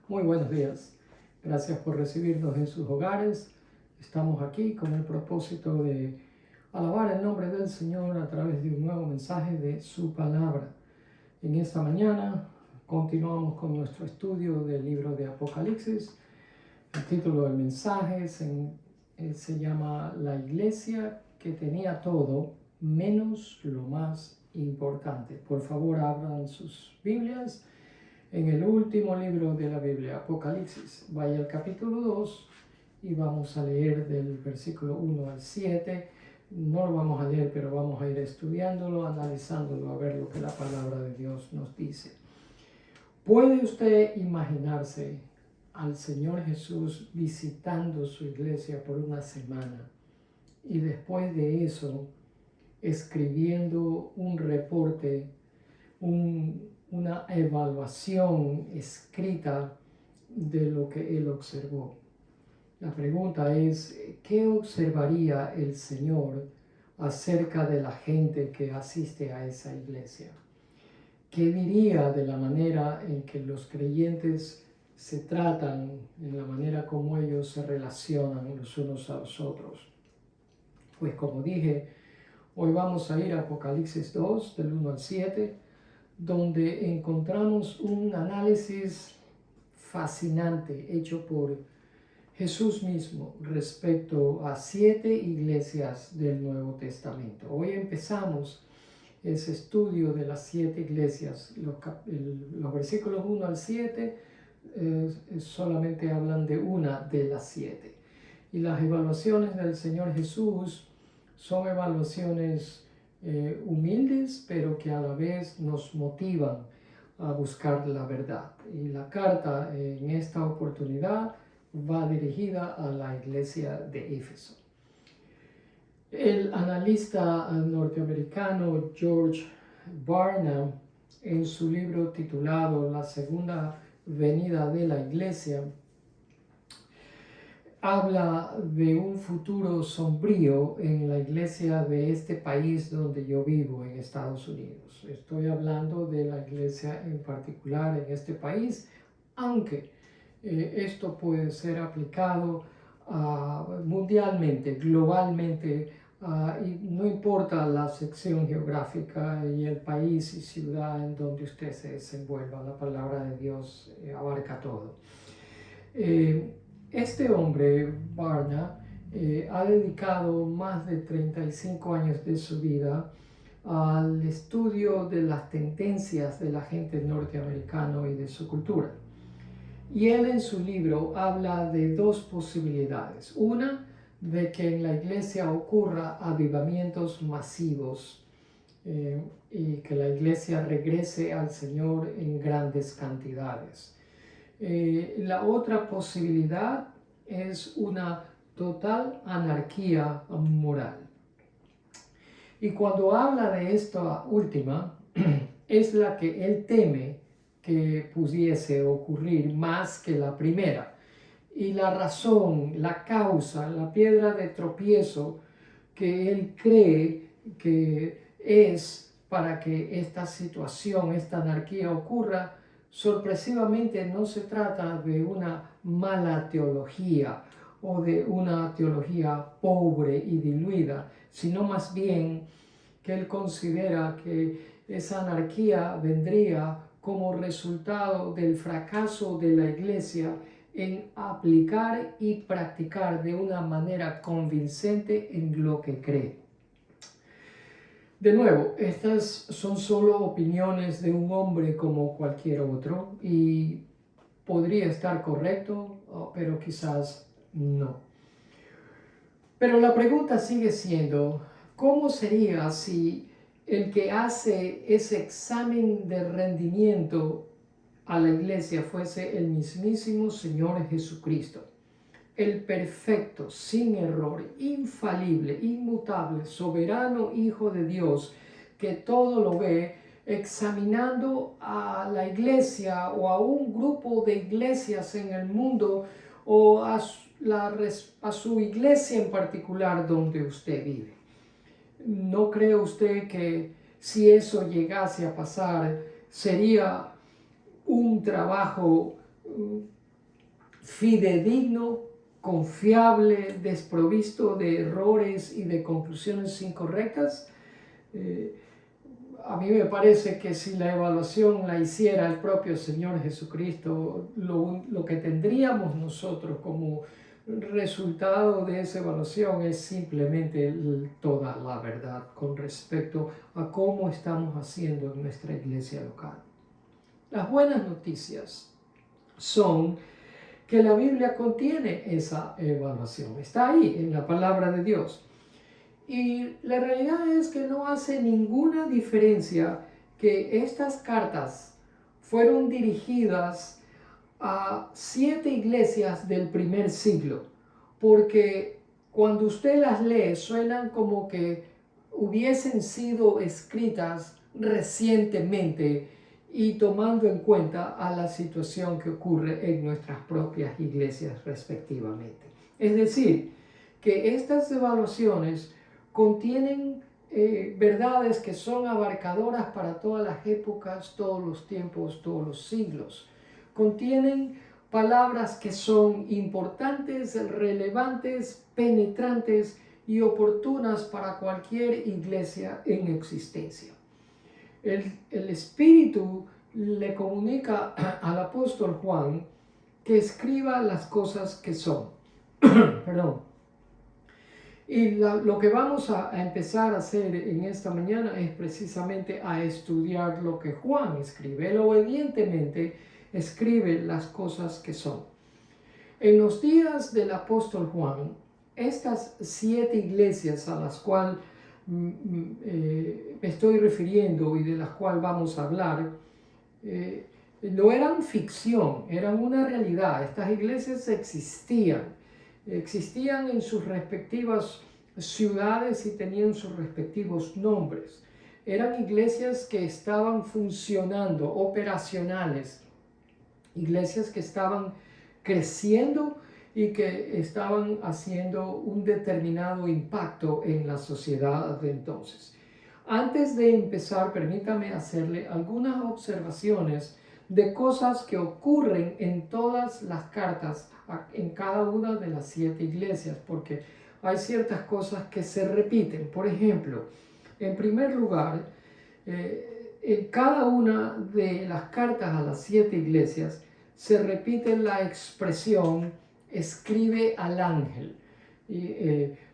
Muy buenos días. Gracias por recibirnos en sus hogares. Estamos aquí con el propósito de alabar el nombre del Señor a través de un nuevo mensaje de su palabra. En esta mañana continuamos con nuestro estudio del libro de Apocalipsis. El título del mensaje se llama La iglesia que tenía todo menos lo más importante. Por favor, abran sus Biblias en el último libro de la Biblia, Apocalipsis. Vaya al capítulo 2 y vamos a leer del versículo 1 al 7. No lo vamos a leer, pero vamos a ir estudiándolo, analizándolo, a ver lo que la palabra de Dios nos dice. ¿Puede usted imaginarse al Señor Jesús visitando su iglesia por una semana y después de eso escribiendo un reporte, una evaluación escrita de lo que él observó? La pregunta es, ¿qué observaría el Señor acerca de la gente que asiste a esa iglesia? ¿Qué diría de la manera en que los creyentes se tratan, en la manera como ellos se relacionan los unos a los otros? Pues como dije, hoy vamos a ir a Apocalipsis 2, del 1 al 7, donde encontramos un análisis fascinante hecho por Jesús mismo respecto a 7 iglesias del Nuevo Testamento. Hoy empezamos ese estudio de las 7 iglesias. Los versículos 1 al 7 solamente hablan de una de las 7. Y las evaluaciones del Señor Jesús son evaluaciones humildes, pero que a la vez nos motivan a buscar la verdad. Y la carta en esta oportunidad va dirigida a la iglesia de Éfeso. El analista norteamericano George Barna, en su libro titulado La Segunda Venida de la Iglesia, habla de un futuro sombrío en la iglesia de este país donde yo vivo, en Estados Unidos. Estoy hablando de la iglesia en particular en este país, aunque esto puede ser aplicado mundialmente, globalmente, y no importa la sección geográfica y el país y ciudad en donde usted se desenvuelva, la palabra de Dios abarca todo. Este hombre, Barna, ha dedicado más de 35 años de su vida al estudio de las tendencias de la gente norteamericana y de su cultura. Y él en su libro habla de dos posibilidades. Una, de que en la iglesia ocurra avivamientos masivos y que la iglesia regrese al Señor en grandes cantidades. La otra posibilidad es una total anarquía moral. Y cuando habla de esta última, es la que él teme que pudiese ocurrir más que la primera. Y la razón, la causa, la piedra de tropiezo que él cree que es para que esta situación, esta anarquía ocurra, sorpresivamente no se trata de una mala teología o de una teología pobre y diluida, sino más bien que él considera que esa anarquía vendría como resultado del fracaso de la iglesia en aplicar y practicar de una manera convincente en lo que cree. De nuevo, estas son solo opiniones de un hombre como cualquier otro y podría estar correcto, pero quizás no. Pero la pregunta sigue siendo, ¿cómo sería si el que hace ese examen de rendimiento a la iglesia fuese el mismísimo Señor Jesucristo? El perfecto, sin error, infalible, inmutable, soberano Hijo de Dios, que todo lo ve, examinando a la iglesia o a un grupo de iglesias en el mundo o a su iglesia en particular donde usted vive. ¿No cree usted que si eso llegase a pasar sería un trabajo fidedigno, confiable, desprovisto de errores y de conclusiones incorrectas. A mí me parece que si la evaluación la hiciera el propio Señor Jesucristo, lo que tendríamos nosotros como resultado de esa evaluación es simplemente toda la verdad con respecto a cómo estamos haciendo en nuestra iglesia local. Las buenas noticias son que la Biblia contiene esa evaluación, está ahí en la palabra de Dios. Y la realidad es que no hace ninguna diferencia que estas cartas fueron dirigidas a 7 iglesias del primer siglo, porque cuando usted las lee suenan como que hubiesen sido escritas recientemente y tomando en cuenta a la situación que ocurre en nuestras propias iglesias respectivamente. Es decir, que estas evaluaciones contienen verdades que son abarcadoras para todas las épocas, todos los tiempos, todos los siglos. Contienen palabras que son importantes, relevantes, penetrantes y oportunas para cualquier iglesia en existencia. El Espíritu le comunica al apóstol Juan que escriba las cosas que son. Perdón. Y lo que vamos a empezar a hacer en esta mañana es precisamente a estudiar lo que Juan escribe. Él obedientemente escribe las cosas que son. En los días del apóstol Juan, estas 7 iglesias a las cuales me estoy refiriendo y de las cuales vamos a hablar, no eran ficción, eran una realidad. Estas iglesias existían en sus respectivas ciudades y tenían sus respectivos nombres. Eran iglesias que estaban funcionando, operacionales, iglesias que estaban creciendo y que estaban haciendo un determinado impacto en la sociedad de entonces. Antes de empezar, permítame hacerle algunas observaciones de cosas que ocurren en todas las cartas, en cada una de las 7 iglesias, porque hay ciertas cosas que se repiten. Por ejemplo, en primer lugar, en cada una de las cartas a las 7 iglesias se repite la expresión escribe al ángel.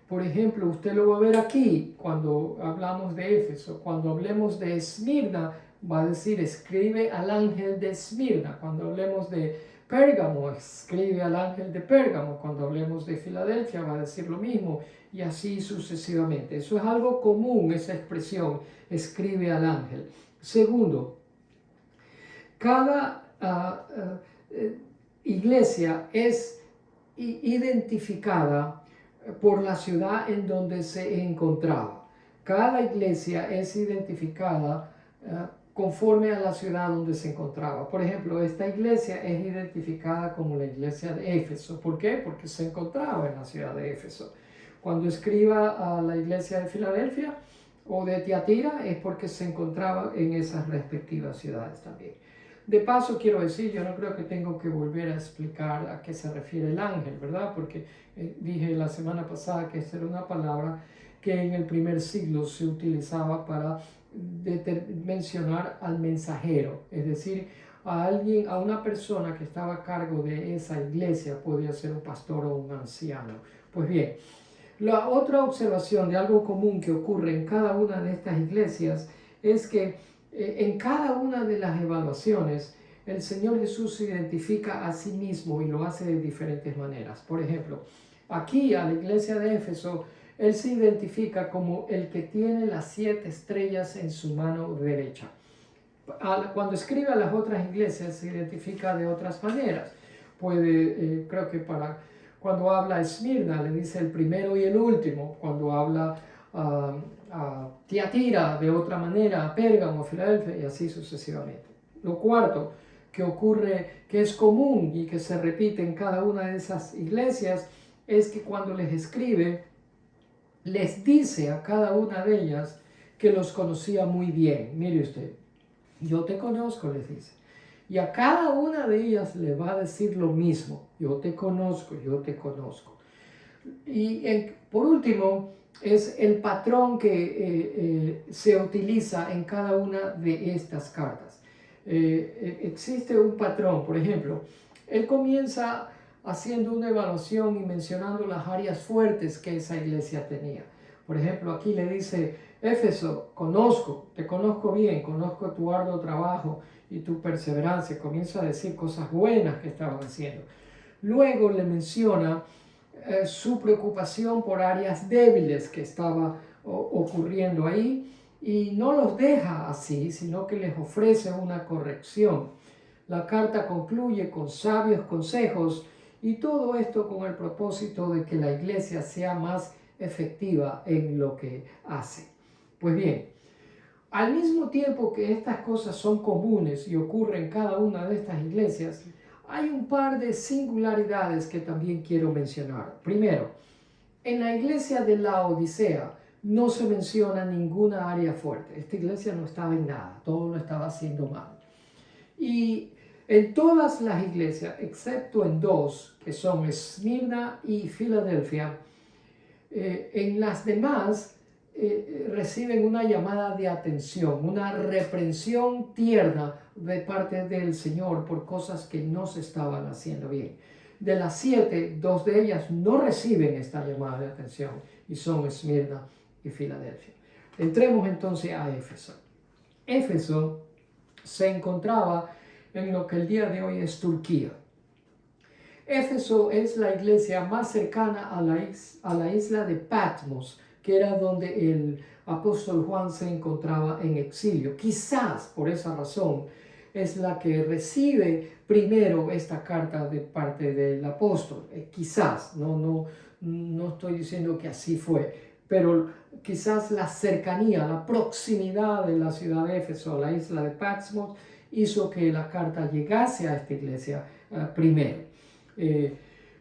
Por ejemplo, usted lo va a ver aquí cuando hablamos de Éfeso. Cuando hablemos de Esmirna, va a decir escribe al ángel de Esmirna. Cuando hablemos de Pérgamo, escribe al ángel de Pérgamo. Cuando hablemos de Filadelfia, va a decir lo mismo, y así sucesivamente. Eso es algo común, esa expresión, escribe al ángel. Segundo, cada iglesia es identificada por la ciudad en donde se encontraba. Cada iglesia es identificada conforme a la ciudad donde se encontraba. Por ejemplo, esta iglesia es identificada como la iglesia de Éfeso. ¿Por qué? Porque se encontraba en la ciudad de Éfeso. Cuando escriba a la iglesia de Filadelfia o de Tiatira es porque se encontraba en esas respectivas ciudades también. De paso quiero decir, yo no creo que tengo que volver a explicar a qué se refiere el ángel, ¿verdad? Porque dije la semana pasada que esta era una palabra que en el primer siglo se utilizaba para mencionar al mensajero, es decir, a alguien, a una persona que estaba a cargo de esa iglesia, podía ser un pastor o un anciano. Pues bien, la otra observación de algo común que ocurre en cada una de estas iglesias es que en cada una de las evaluaciones el Señor Jesús se identifica a sí mismo y lo hace de diferentes maneras. Por ejemplo, aquí a la iglesia de Éfeso, Él se identifica como el que tiene las 7 estrellas en su mano derecha. Cuando escribe a las otras iglesias se identifica de otras maneras. Creo que cuando habla a Esmirna le dice el primero y el último. Cuando habla a Tiatira de otra manera, a Pérgamo, a Filadelfia y así sucesivamente. Lo cuarto que ocurre, que es común y que se repite en cada una de esas iglesias, es que cuando les escribe, les dice a cada una de ellas que los conocía muy bien. Mire usted, yo te conozco, les dice. Y a cada una de ellas le va a decir lo mismo: yo te conozco, yo te conozco. Y por último, es el patrón que se utiliza en cada una de estas cartas. Existe un patrón. Por ejemplo, él comienza haciendo una evaluación y mencionando las áreas fuertes que esa iglesia tenía. Por ejemplo, aquí le dice: Éfeso, te conozco bien, conozco tu arduo trabajo y tu perseverancia. Comienza a decir cosas buenas que estaban haciendo. Luego le menciona su preocupación por áreas débiles que estaba ocurriendo ahí, y no los deja así, sino que les ofrece una corrección. La carta concluye con sabios consejos, y todo esto con el propósito de que la iglesia sea más efectiva en lo que hace. Pues bien, al mismo tiempo que estas cosas son comunes y ocurren en cada una de estas iglesias, hay un par de singularidades que también quiero mencionar. Primero, en la iglesia de la Odisea no se menciona ninguna área fuerte. Esta iglesia no estaba en nada, todo lo estaba haciendo mal. Y en todas las iglesias, excepto en dos, que son Esmirna y Filadelfia, en las demás reciben una llamada de atención, una reprensión tierna de parte del Señor por cosas que no se estaban haciendo bien. De las 7, 2 de ellas no reciben esta llamada de atención, y son Esmirna y Filadelfia. Entremos entonces a Éfeso. Éfeso se encontraba en lo que el día de hoy es Turquía. Éfeso es la iglesia más cercana a la isla de Patmos, que era donde el apóstol Juan se encontraba en exilio. Quizás por esa razón es la que recibe primero esta carta de parte del apóstol. Quizás, no estoy diciendo que así fue, pero quizás la cercanía, la proximidad de la ciudad de Éfeso a la isla de Patmos hizo que la carta llegase a esta iglesia primero.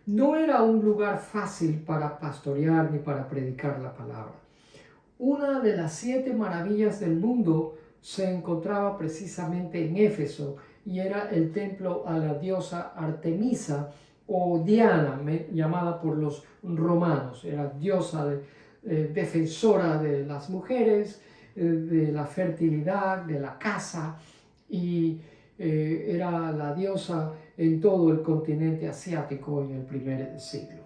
No era un lugar fácil para pastorear ni para predicar la palabra. Una de las 7 maravillas del mundo se encontraba precisamente en Éfeso, y era el templo a la diosa Artemisa, o Diana, llamada por los romanos. Era diosa defensora de las mujeres, de la fertilidad, de la casa, y era la diosa en todo el continente asiático en el primer siglo.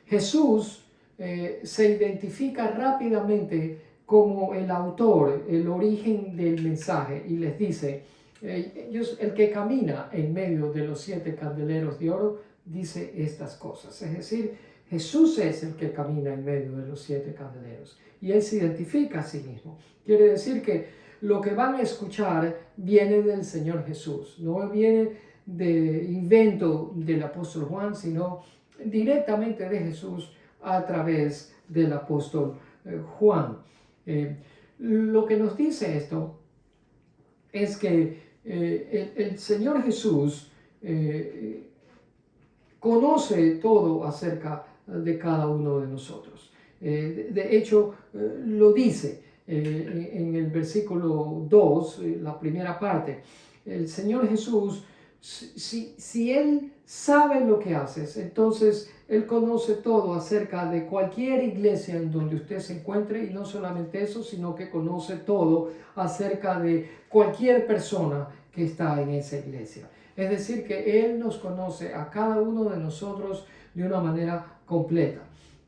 Jesús se identifica rápidamente como el autor, el origen del mensaje, y les dice: el que camina en medio de los 7 candeleros de oro dice estas cosas. Es decir, Jesús es el que camina en medio de los 7 candeleros, y él se identifica a sí mismo. Quiere decir que lo que van a escuchar viene del Señor Jesús, no viene de invento del apóstol Juan, sino directamente de Jesús a través del apóstol Juan. Lo que nos dice esto es que el Señor Jesús conoce todo acerca de cada uno de nosotros. De hecho, lo dice en el versículo 2, la primera parte. El Señor Jesús, si Él sabe lo que haces, entonces Él conoce todo acerca de cualquier iglesia en donde usted se encuentre, y no solamente eso, sino que conoce todo acerca de cualquier persona que está en esa iglesia. Es decir, que Él nos conoce a cada uno de nosotros de una manera completa.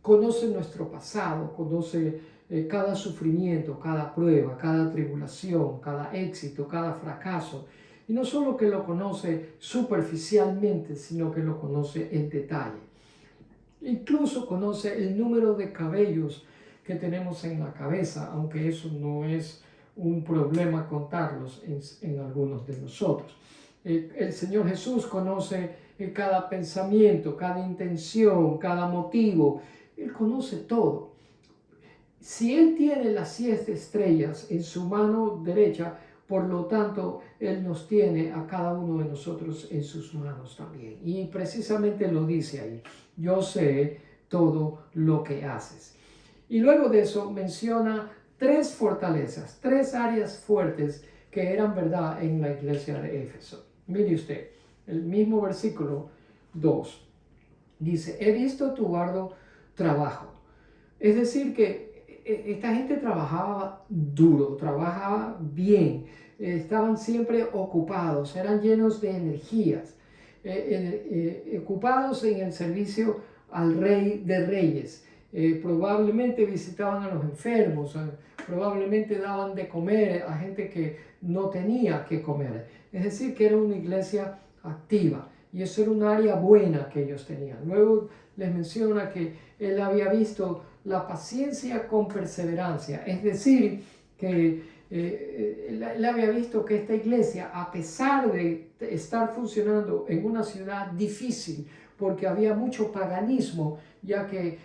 Conoce nuestro pasado, conoce cada sufrimiento, cada prueba, cada tribulación, cada éxito, cada fracaso. Y no solo que lo conoce superficialmente, sino que lo conoce en detalle. Incluso conoce el número de cabellos que tenemos en la cabeza, aunque eso no es un problema contarlos en algunos de nosotros. El Señor Jesús conoce cada pensamiento, cada intención, cada motivo. Él conoce todo. Si Él tiene las 7 estrellas en su mano derecha, por lo tanto, Él nos tiene a cada uno de nosotros en sus manos también. Y precisamente lo dice ahí: yo sé todo lo que haces. Y luego de eso menciona 3 fortalezas, 3 áreas fuertes que eran verdad en la iglesia de Éfeso. Mire usted, el mismo versículo 2 dice, he visto tu arduo trabajo. Es decir, que esta gente trabajaba duro, trabajaba bien, estaban siempre ocupados, eran llenos de energías, ocupados en el servicio al Rey de Reyes. Probablemente visitaban a los enfermos, probablemente daban de comer a gente que no tenía que comer. Es decir, que era una iglesia activa y eso era un área buena que ellos tenían. Luego les menciona que él había visto la paciencia con perseverancia, es decir, que él había visto que esta iglesia, a pesar de estar funcionando en una ciudad difícil, porque había mucho paganismo, ya que,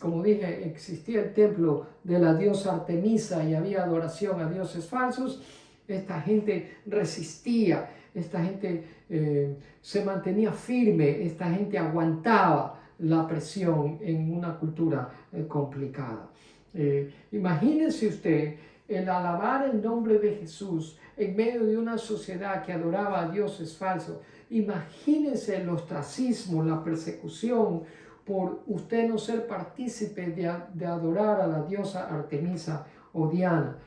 como dije, existía el templo de la diosa Artemisa y había adoración a dioses falsos, esta gente resistía, esta gente se mantenía firme, esta gente aguantaba la presión en una cultura complicada. Imagínense usted el alabar el nombre de Jesús en medio de una sociedad que adoraba a dioses falsos. Imagínense el ostracismo, la persecución por usted no ser partícipe de adorar a la diosa Artemisa o Diana.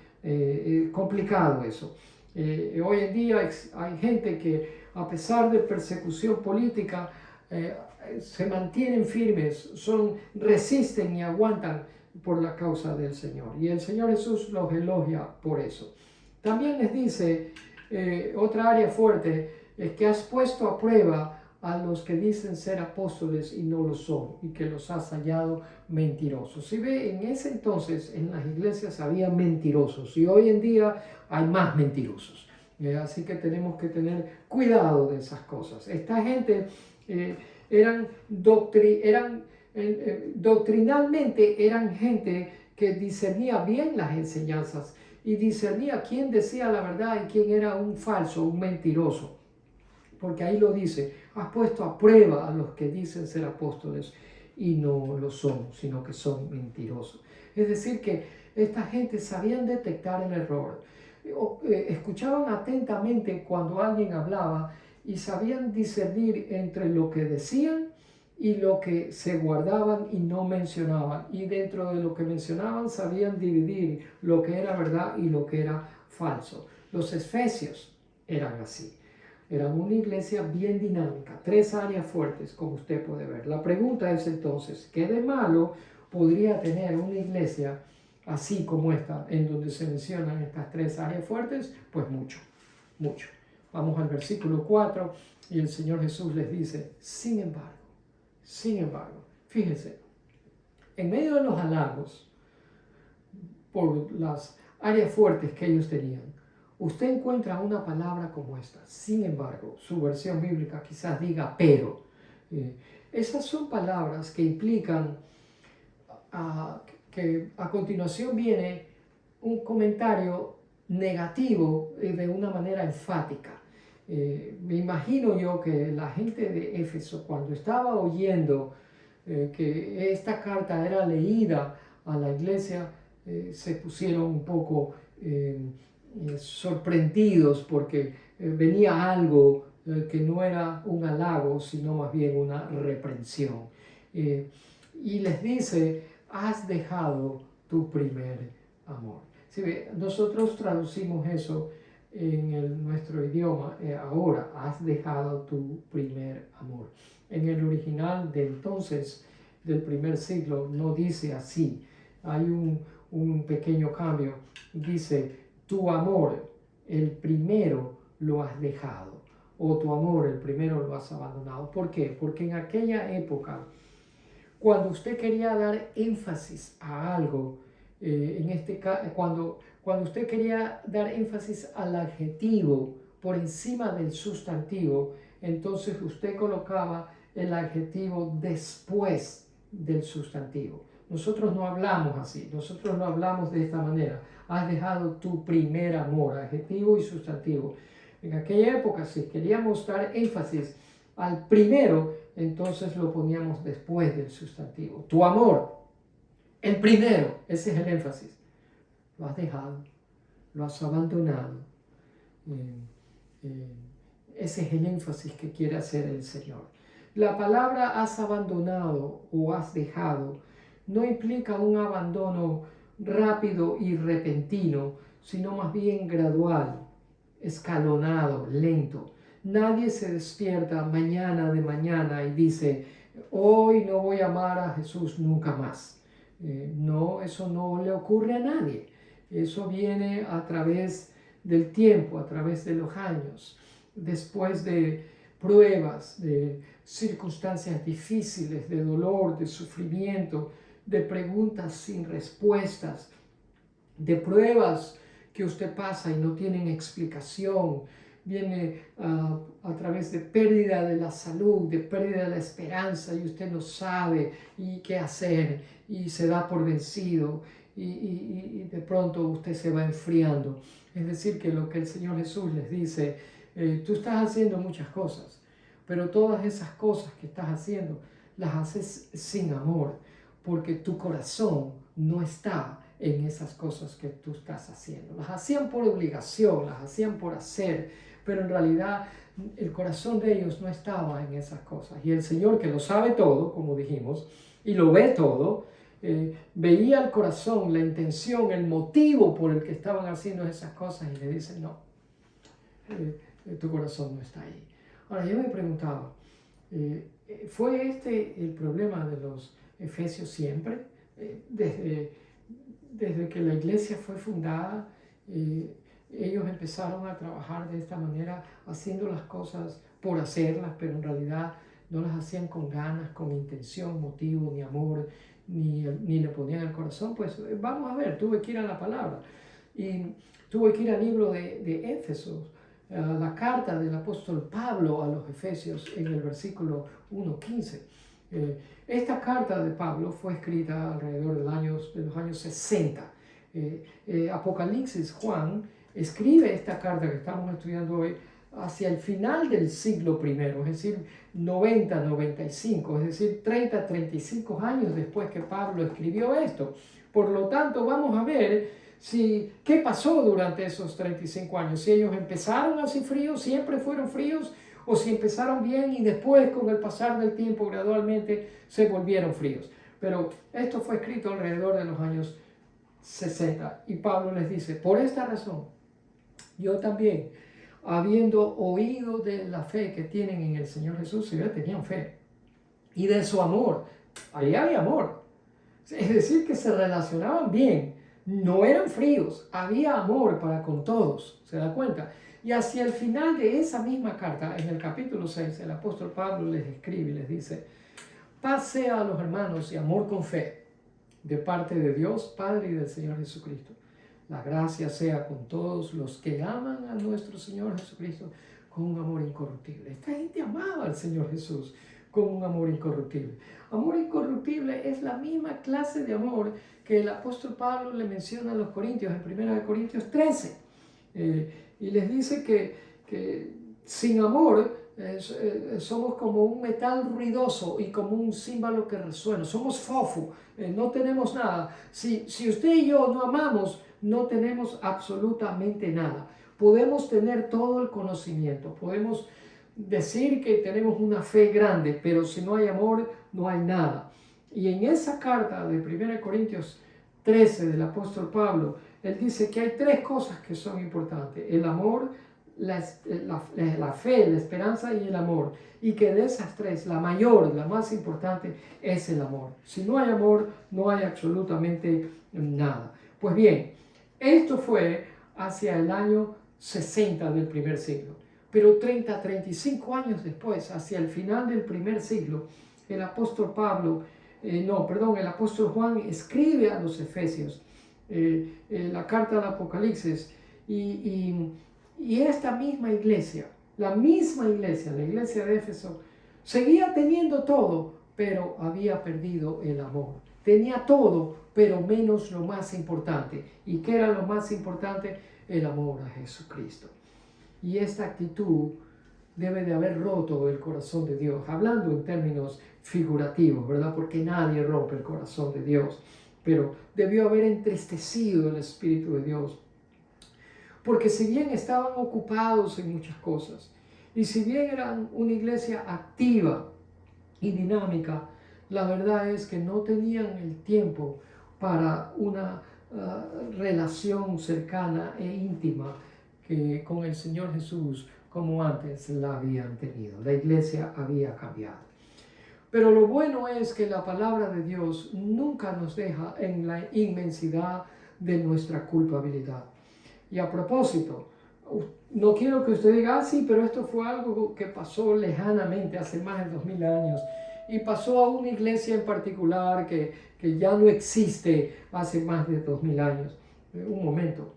Complicado eso. Hoy en día hay gente que a pesar de persecución política se mantienen firmes, resisten y aguantan por la causa del Señor. Y el Señor Jesús los elogia por eso. También les dice, otra área fuerte, es que has puesto a prueba a los que dicen ser apóstoles y no lo son, y que los has hallado mentirosos. Si ve, en ese entonces en las iglesias había mentirosos y hoy en día hay más mentirosos. Así que tenemos que tener cuidado de esas cosas. Esta gente doctrinalmente eran gente que discernía bien las enseñanzas y discernía quién decía la verdad y quién era un falso, un mentiroso. Porque ahí lo dice, has puesto a prueba a los que dicen ser apóstoles y no lo son, sino que son mentirosos. Es decir, que esta gente sabían detectar el error, escuchaban atentamente cuando alguien hablaba y sabían discernir entre lo que decían y lo que se guardaban y no mencionaban. Y dentro de lo que mencionaban sabían dividir lo que era verdad y lo que era falso. Los efesios eran así. Eran una iglesia bien dinámica, 3 áreas fuertes, como usted puede ver. La pregunta es entonces, ¿qué de malo podría tener una iglesia así como esta, en donde se mencionan estas 3 áreas fuertes? Pues mucho, mucho. Vamos al versículo 4 y el Señor Jesús les dice, sin embargo, fíjense, en medio de los halagos por las áreas fuertes que ellos tenían, usted encuentra una palabra como esta. Sin embargo, su versión bíblica quizás diga pero. Esas son palabras que implican que a continuación viene un comentario negativo de una manera enfática. Me imagino yo que la gente de Éfeso, cuando estaba oyendo que esta carta era leída a la iglesia, se pusieron un poco sorprendidos porque venía algo que no era un halago, sino más bien una reprensión. Y les dice, has dejado tu primer amor. ¿Sí? Nosotros traducimos eso en nuestro idioma, ahora, has dejado tu primer amor. En el original de entonces, del primer siglo, no dice así. Hay un pequeño cambio. Dice, tu amor, el primero lo has dejado. O tu amor, el primero lo has abandonado. ¿Por qué? Porque en aquella época, cuando usted quería dar énfasis a algo, cuando usted quería dar énfasis al adjetivo por encima del sustantivo, entonces usted colocaba el adjetivo después del sustantivo. Nosotros no hablamos así, nosotros no hablamos de esta manera. Has dejado tu primer amor, adjetivo y sustantivo. En aquella época, si queríamos dar énfasis al primero, entonces lo poníamos después del sustantivo. Tu amor, el primero, ese es el énfasis. Lo has dejado, lo has abandonado. Ese es el énfasis que quiere hacer el Señor. La palabra has abandonado o has dejado no implica un abandono rápido y repentino, sino más bien gradual, escalonado, lento. Nadie se despierta mañana de mañana y dice, hoy no voy a amar a Jesús nunca más. No, eso no le ocurre a nadie. Eso viene a través del tiempo, a través de los años, después de pruebas, de circunstancias difíciles, de dolor, de sufrimiento, de preguntas sin respuestas, de pruebas que usted pasa y no tienen explicación. Viene a través de pérdida de la salud, de pérdida de la esperanza, y usted no sabe y qué hacer y se da por vencido y de pronto usted se va enfriando. Es decir, que lo que el Señor Jesús les dice, tú estás haciendo muchas cosas, pero todas esas cosas que estás haciendo las haces sin amor, porque tu corazón no está en esas cosas que tú estás haciendo. Las hacían por obligación, las hacían por hacer, pero en realidad el corazón de ellos no estaba en esas cosas. Y el Señor, que lo sabe todo, como dijimos, y lo ve todo, veía el corazón, la intención, el motivo por el que estaban haciendo esas cosas y le dice, no, tu corazón no está ahí. Ahora, yo me preguntaba, ¿fue este el problema de los efesios siempre? Desde que la iglesia fue fundada, ellos empezaron a trabajar de esta manera, haciendo las cosas por hacerlas, pero en realidad no las hacían con ganas, con intención, motivo, ni amor, ni le ponían el corazón. Pues vamos a ver, tuve que ir a la palabra y tuve que ir al libro de Éfesos, la carta del apóstol Pablo a los Efesios en el versículo 1:15. Esta carta de Pablo fue escrita alrededor de los años 60. Apocalipsis, Juan, escribe esta carta que estamos estudiando hoy hacia el final del siglo I, es decir, 90-95, es decir, 30-35 años después que Pablo escribió esto. Por lo tanto, vamos a ver qué pasó durante esos 35 años. Si ellos empezaron así fríos, siempre fueron fríos, o si empezaron bien y después con el pasar del tiempo gradualmente se volvieron fríos. Pero esto fue escrito alrededor de los años 60 y Pablo les dice, por esta razón, yo también, habiendo oído de la fe que tienen en el Señor Jesús, ellos tenían fe, y de su amor, ahí había amor, es decir, que se relacionaban bien, no eran fríos, había amor para con todos, ¿se da cuenta? Y hacia el final de esa misma carta, en el capítulo 6, el apóstol Pablo les escribe y les dice, paz sea a los hermanos y amor con fe, de parte de Dios Padre y del Señor Jesucristo. La gracia sea con todos los que aman a nuestro Señor Jesucristo con un amor incorruptible. Esta gente amaba al Señor Jesús con un amor incorruptible. Amor incorruptible es la misma clase de amor que el apóstol Pablo le menciona a los Corintios en 1 Corintios 13. Y les dice que sin amor somos como un metal ruidoso y como un címbalo que resuena. Somos fofo, no tenemos nada. Si usted y yo no amamos, no tenemos absolutamente nada. Podemos tener todo el conocimiento, podemos decir que tenemos una fe grande, pero si no hay amor, no hay nada. Y en esa carta de 1 Corintios 13 del apóstol Pablo, él dice que hay tres cosas que son importantes: el amor, la fe, la esperanza y el amor. Y que de esas tres, la mayor, la más importante, es el amor. Si no hay amor, no hay absolutamente nada. Pues bien, esto fue hacia el año 60 del primer siglo. Pero 30-35 años después, hacia el final del primer siglo, el apóstol el apóstol Juan escribe a los Efesios la carta del Apocalipsis y esta misma iglesia, la iglesia de Éfeso, seguía teniendo todo, pero había perdido el amor. Tenía todo, pero menos lo más importante. ¿Y qué era lo más importante? El amor a Jesucristo. Y esta actitud debe de haber roto el corazón de Dios, hablando en términos figurativos, ¿verdad? Porque nadie rompe el corazón de Dios, pero debió haber entristecido el Espíritu de Dios. Porque si bien estaban ocupados en muchas cosas, Y si bien eran una iglesia activa y dinámica, la verdad es que no tenían el tiempo para una relación cercana e íntima con el Señor Jesús como antes la habían tenido. La iglesia había cambiado. Pero lo bueno es que la palabra de Dios nunca nos deja en la inmensidad de nuestra culpabilidad. Y a propósito, no quiero que usted diga, sí, pero esto fue algo que pasó lejanamente, hace más de 2000 años, y pasó a una iglesia en particular que ya no existe hace más de 2000 años. Un momento,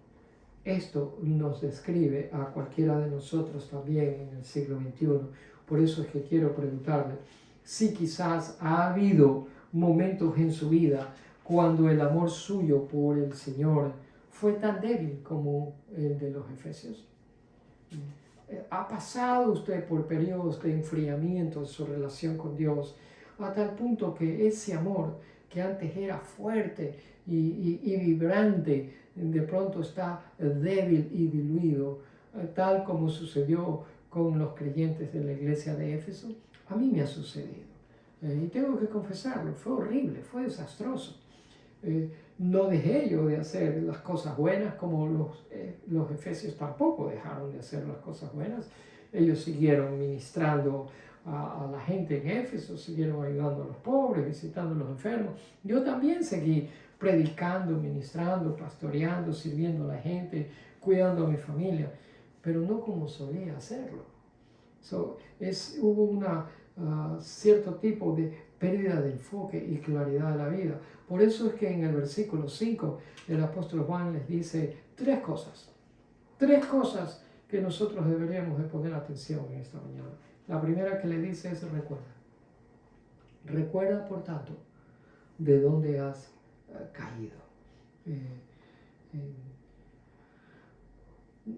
esto nos describe a cualquiera de nosotros también en el siglo XXI. Por eso es que quiero preguntarle si quizás ha habido momentos en su vida cuando el amor suyo por el Señor fue tan débil como el de los Efesios. ¿Ha pasado usted por periodos de enfriamiento en su relación con Dios a tal punto que ese amor que antes era fuerte y vibrante de pronto está débil y diluido, tal como sucedió con los creyentes de la iglesia de Éfeso? A mí me ha sucedido y tengo que confesarlo, fue horrible, fue desastroso. No dejé yo de hacer las cosas buenas, como los efesios tampoco dejaron de hacer las cosas buenas. Ellos siguieron ministrando a la gente en Éfeso, siguieron ayudando a los pobres, visitando a los enfermos. Yo también seguí predicando, ministrando, pastoreando, sirviendo a la gente, cuidando a mi familia, pero no como solía hacerlo. Hubo una cierto tipo de pérdida de enfoque y claridad de la vida. Por eso es que en el versículo 5 el apóstol Juan les dice tres cosas que nosotros deberíamos de poner atención en esta mañana. La primera que le dice es recuerda por tanto de dónde has caído.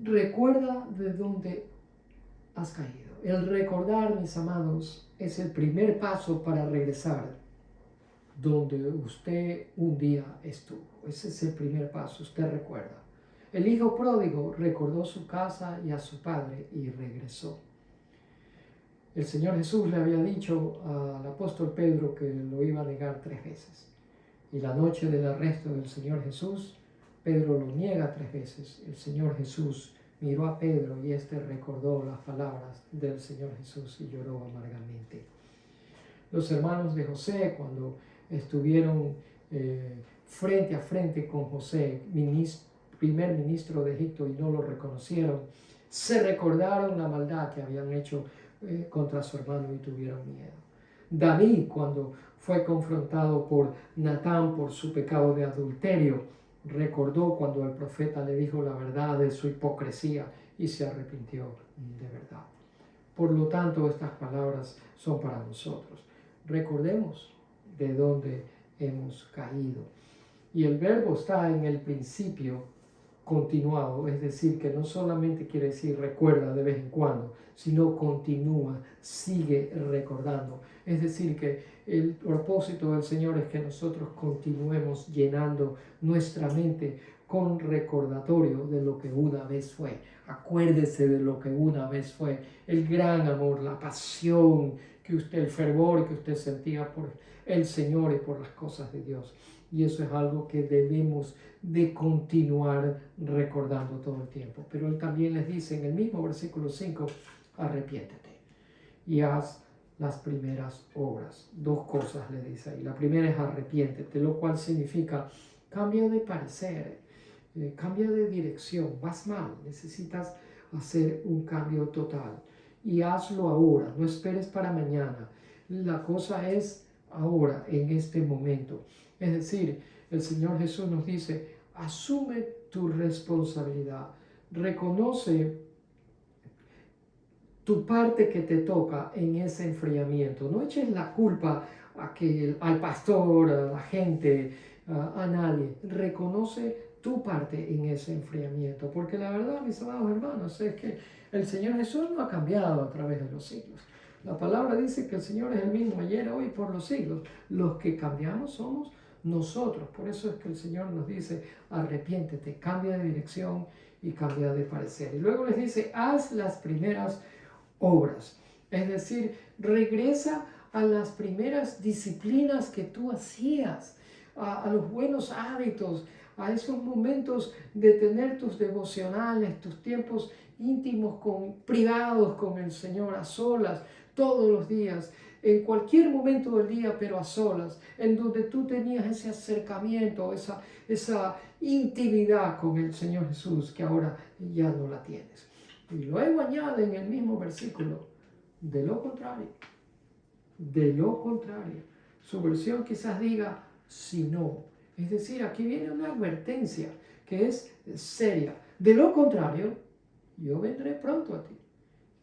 Recuerda de dónde has caído. El recordar, mis amados, es el primer paso para regresar donde usted un día estuvo. Ese es el primer paso, usted recuerda. El hijo pródigo recordó su casa y a su padre y regresó. El Señor Jesús le había dicho al apóstol Pedro que lo iba a negar 3 veces. Y la noche del arresto del Señor Jesús, Pedro lo niega 3 veces. El Señor Jesús miró a Pedro y éste recordó las palabras del Señor Jesús y lloró amargamente. Los hermanos de José, cuando estuvieron frente a frente con José, primer ministro de Egipto, y no lo reconocieron, se recordaron la maldad que habían hecho contra su hermano y tuvieron miedo. David, cuando fue confrontado por Natán por su pecado de adulterio, recordó cuando el profeta le dijo la verdad de su hipocresía y se arrepintió de verdad. Por lo tanto, estas palabras son para nosotros. Recordemos de dónde hemos caído. Y el verbo está en el principio continuado, es decir, que no solamente quiere decir recuerda de vez en cuando, sino continúa, sigue recordando. Es decir, que el propósito del Señor es que nosotros continuemos llenando nuestra mente con recordatorio de lo que una vez fue. Acuérdese de lo que una vez fue, el gran amor, la pasión el fervor que usted sentía por el Señor y por las cosas de Dios. Y eso es algo que debemos de continuar recordando todo el tiempo. Pero Él también les dice en el mismo versículo 5, arrepiéntete y haz las primeras obras. 2 cosas le dice ahí. La primera es arrepiéntete, lo cual significa cambia de parecer, cambia de dirección, vas mal, necesitas hacer un cambio total. Y hazlo ahora, no esperes para mañana. La cosa es ahora, en este momento. Es decir, el Señor Jesús nos dice, asume tu responsabilidad, reconoce tu parte que te toca en ese enfriamiento. No eches la culpa al pastor, a la gente, a nadie. Reconoce tu parte en ese enfriamiento. Porque la verdad, mis amados hermanos, es que el Señor Jesús no ha cambiado a través de los siglos. La palabra dice que el Señor es el mismo ayer, hoy, por los siglos. Los que cambiamos somos nosotros. Por eso es que el Señor nos dice, arrepiéntete, cambia de dirección y cambia de parecer. Y luego les dice, haz las primeras obras. Es decir, regresa a las primeras disciplinas que tú hacías, a los buenos hábitos, a esos momentos de tener tus devocionales, tus tiempos íntimos, privados con el Señor, a solas, todos los días, en cualquier momento del día, pero a solas, en donde tú tenías ese acercamiento, esa intimidad con el Señor Jesús, que ahora ya no la tienes. Y luego añade en el mismo versículo, de lo contrario, su versión quizás diga, si no. Es decir, aquí viene una advertencia que es seria. De lo contrario, yo vendré pronto a ti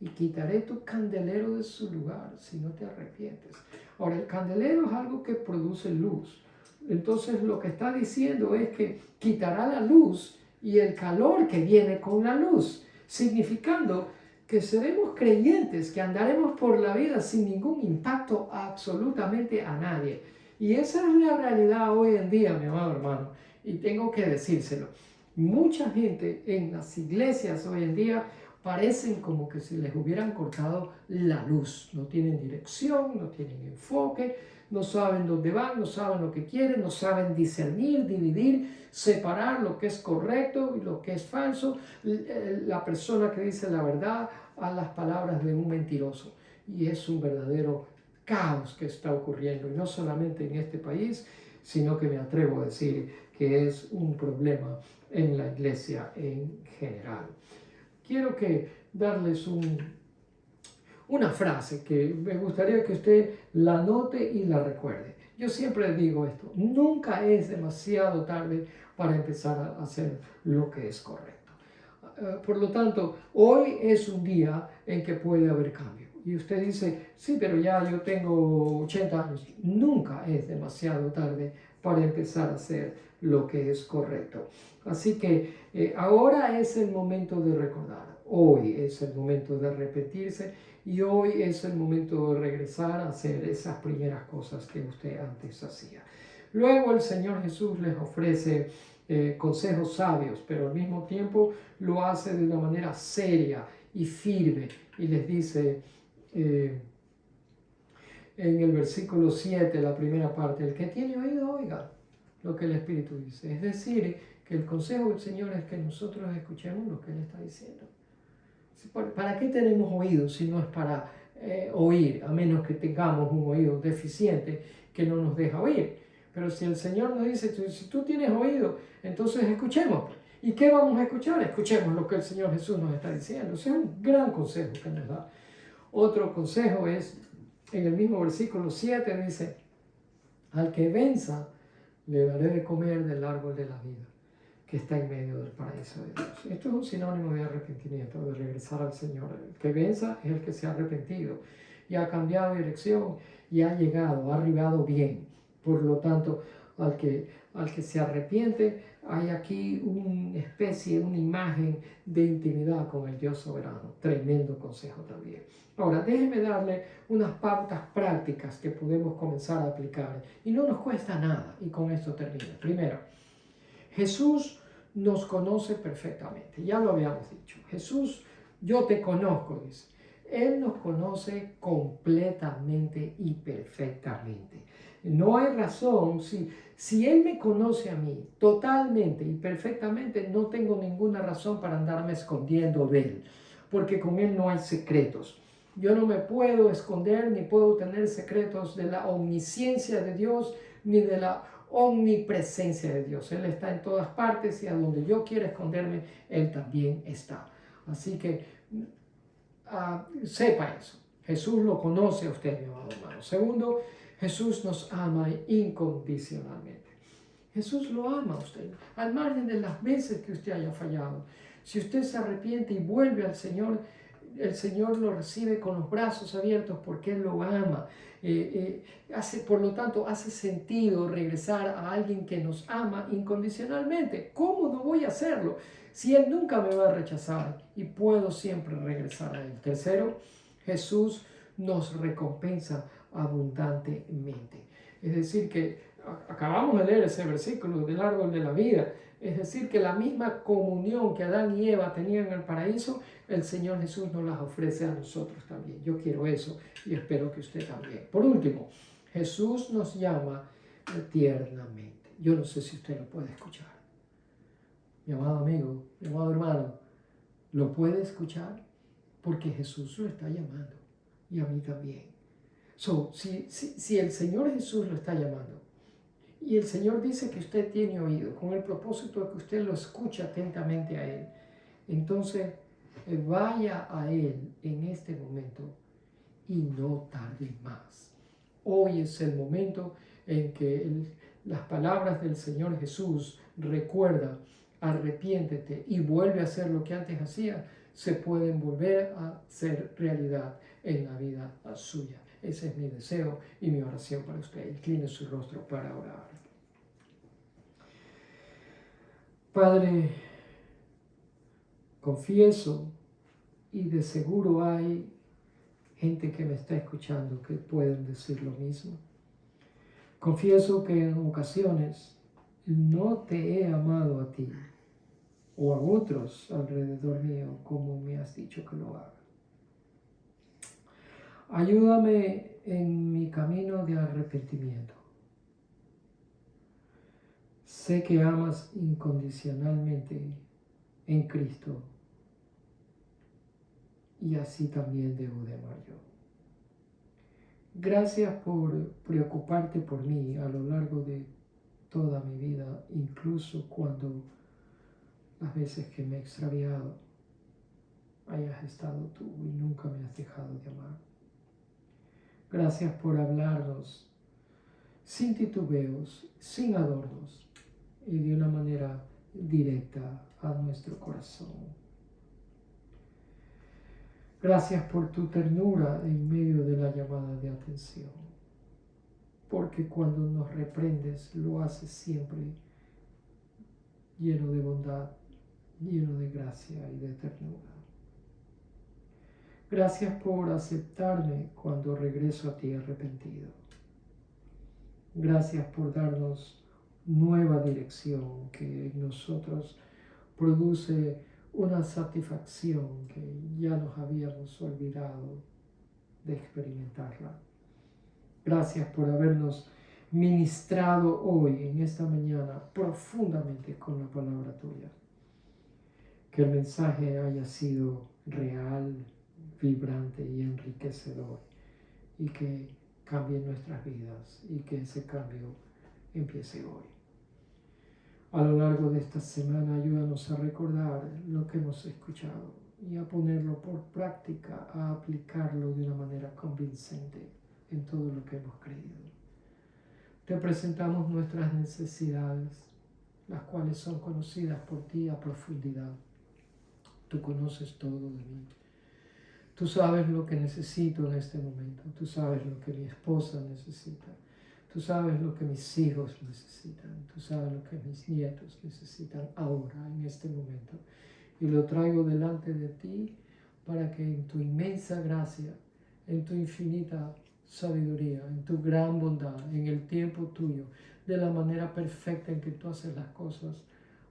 y quitaré tu candelero de su lugar si no te arrepientes. Ahora, el candelero es algo que produce luz. Entonces, lo que está diciendo es que quitará la luz y el calor que viene con la luz, significando que seremos creyentes, que andaremos por la vida sin ningún impacto absolutamente a nadie. Y esa es la realidad hoy en día, mi amado hermano, y tengo que decírselo. Mucha gente en las iglesias hoy en día parecen como que si les hubieran cortado la luz. No tienen dirección, no tienen enfoque, no saben dónde van, no saben lo que quieren, no saben discernir, dividir, separar lo que es correcto y lo que es falso, la persona que dice la verdad a las palabras de un mentiroso. Y es un verdadero caos que está ocurriendo, y no solamente en este país, sino que me atrevo a decir que es un problema en la iglesia en general. Quiero darles una frase que me gustaría que usted la note y la recuerde. Yo siempre digo esto, nunca es demasiado tarde para empezar a hacer lo que es correcto. Por lo tanto, hoy es un día en que puede haber cambio. Y usted dice, sí, pero ya yo tengo 80 años. Nunca es demasiado tarde para empezar a hacer lo que es correcto. Así que ahora es el momento de recordar. Hoy es el momento de arrepentirse y hoy es el momento de regresar a hacer esas primeras cosas que usted antes hacía. Luego el Señor Jesús les ofrece consejos sabios, pero al mismo tiempo lo hace de una manera seria y firme y les dice en el versículo 7, la primera parte, el que tiene oído oiga lo que el Espíritu dice. Es decir, que el consejo del Señor es que nosotros escuchemos lo que Él está diciendo. ¿Para qué tenemos oídos si no es para oír? A menos que tengamos un oído deficiente que no nos deja oír. Pero si el Señor nos dice, si tú tienes oído, entonces escuchemos. ¿Y qué vamos a escuchar? Escuchemos lo que el Señor Jesús nos está diciendo. Ese es un gran consejo que nos da. Otro consejo es, en el mismo versículo 7 dice, al que venza, le daré de comer del árbol de la vida, que está en medio del paraíso de Dios. Esto es un sinónimo de arrepentimiento, de regresar al Señor. El que venza es el que se ha arrepentido y ha cambiado de dirección y ha arribado bien. Por lo tanto, al que se arrepiente, hay aquí una especie, una imagen de intimidad con el Dios soberano. Tremendo consejo también. Ahora, déjeme darle unas pautas prácticas que podemos comenzar a aplicar. Y no nos cuesta nada. Y con esto termino. Primero, Jesús nos conoce perfectamente. Ya lo habíamos dicho. Jesús, yo te conozco, dice. Él nos conoce completamente y perfectamente. No hay razón, si Él me conoce a mí totalmente y perfectamente, no tengo ninguna razón para andarme escondiendo de Él, porque con Él no hay secretos. Yo no me puedo esconder ni puedo tener secretos de la omnisciencia de Dios ni de la omnipresencia de Dios. Él está en todas partes y a donde yo quiera esconderme, Él también está. Así que sepa eso. Jesús lo conoce a usted, mi amado hermano. Segundo, Jesús nos ama incondicionalmente. Jesús lo ama a usted, al margen de las veces que usted haya fallado. Si usted se arrepiente y vuelve al Señor, el Señor lo recibe con los brazos abiertos porque Él lo ama. Por lo tanto, hace sentido regresar a alguien que nos ama incondicionalmente. ¿Cómo no voy a hacerlo si Él nunca me va a rechazar y puedo siempre regresar a Él? Tercero, Jesús nos recompensa abundantemente. Es decir, que acabamos de leer ese versículo del árbol de la vida. Es decir, que la misma comunión que Adán y Eva tenían en el paraíso, el Señor Jesús nos las ofrece a nosotros también. Yo quiero eso y espero que usted también. Por último, Jesús nos llama tiernamente. Yo no sé si usted lo puede escuchar. Mi amado amigo, mi amado hermano, ¿lo puede escuchar? Porque Jesús lo está llamando y a mí también. Si el Señor Jesús lo está llamando y el Señor dice que usted tiene oído con el propósito de que usted lo escuche atentamente a Él, entonces vaya a Él en este momento y no tarde más. Hoy es el momento en que las palabras del Señor Jesús, recuerda, arrepiéntete y vuelve a hacer lo que antes hacía, se pueden volver a ser realidad en la vida suya. Ese es mi deseo y mi oración para usted. Incline su rostro para orar. Padre, confieso, y de seguro hay gente que me está escuchando que pueden decir lo mismo. Confieso que en ocasiones no te he amado a ti o a otros alrededor mío como me has dicho que lo haga. Ayúdame en mi camino de arrepentimiento. Sé que amas incondicionalmente en Cristo y así también debo de amar yo. Gracias por preocuparte por mí a lo largo de toda mi vida, incluso cuando las veces que me he extraviado hayas estado tú y nunca me has dejado de amar. Gracias por hablarnos sin titubeos, sin adornos y de una manera directa a nuestro corazón. Gracias por tu ternura en medio de la llamada de atención, porque cuando nos reprendes lo haces siempre lleno de bondad, lleno de gracia y de ternura. Gracias por aceptarme cuando regreso a ti arrepentido. Gracias por darnos nueva dirección que en nosotros produce una satisfacción que ya nos habíamos olvidado de experimentarla. Gracias por habernos ministrado hoy, en esta mañana, profundamente con la palabra tuya. Que el mensaje haya sido real, vibrante y enriquecedor y que cambie nuestras vidas y que ese cambio empiece hoy. A lo largo de esta semana ayúdanos a recordar lo que hemos escuchado y a ponerlo por práctica, a aplicarlo de una manera convincente en todo lo que hemos creído. Te presentamos nuestras necesidades, las cuales son conocidas por ti a profundidad. Tú conoces todo de mí. Tú sabes lo que necesito en este momento. Tú sabes lo que mi esposa necesita. Tú sabes lo que mis hijos necesitan. Tú sabes lo que mis nietos necesitan ahora, en este momento. Y lo traigo delante de ti para que en tu inmensa gracia, en tu infinita sabiduría, en tu gran bondad, en el tiempo tuyo, de la manera perfecta en que tú haces las cosas,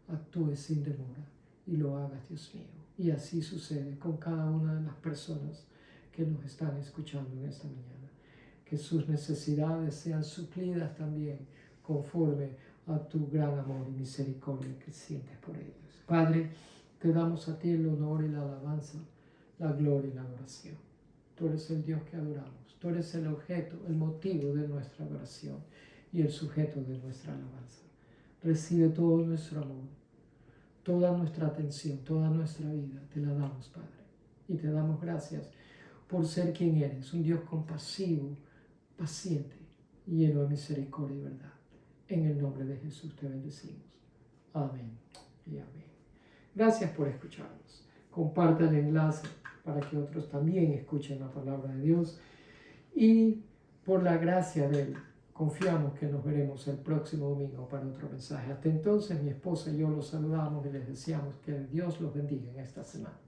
actúes sin demora y lo hagas, Dios mío. Y así sucede con cada una de las personas que nos están escuchando en esta mañana. Que sus necesidades sean suplidas también conforme a tu gran amor y misericordia que sientes por ellos. Padre, te damos a ti el honor y la alabanza, la gloria y la adoración. Tú eres el Dios que adoramos. Tú eres el objeto, el motivo de nuestra adoración y el sujeto de nuestra alabanza. Recibe todo nuestro amor, toda nuestra atención, toda nuestra vida. Te la damos, Padre. Y te damos gracias por ser quien eres, un Dios compasivo, paciente, lleno de misericordia y verdad. En el nombre de Jesús te bendecimos. Amén y amén. Gracias por escucharnos. Comparte el enlace para que otros también escuchen la palabra de Dios. Y por la gracia de Él, confiamos que nos veremos el próximo domingo para otro mensaje. Hasta entonces, mi esposa y yo los saludamos y les deseamos que Dios los bendiga en esta semana.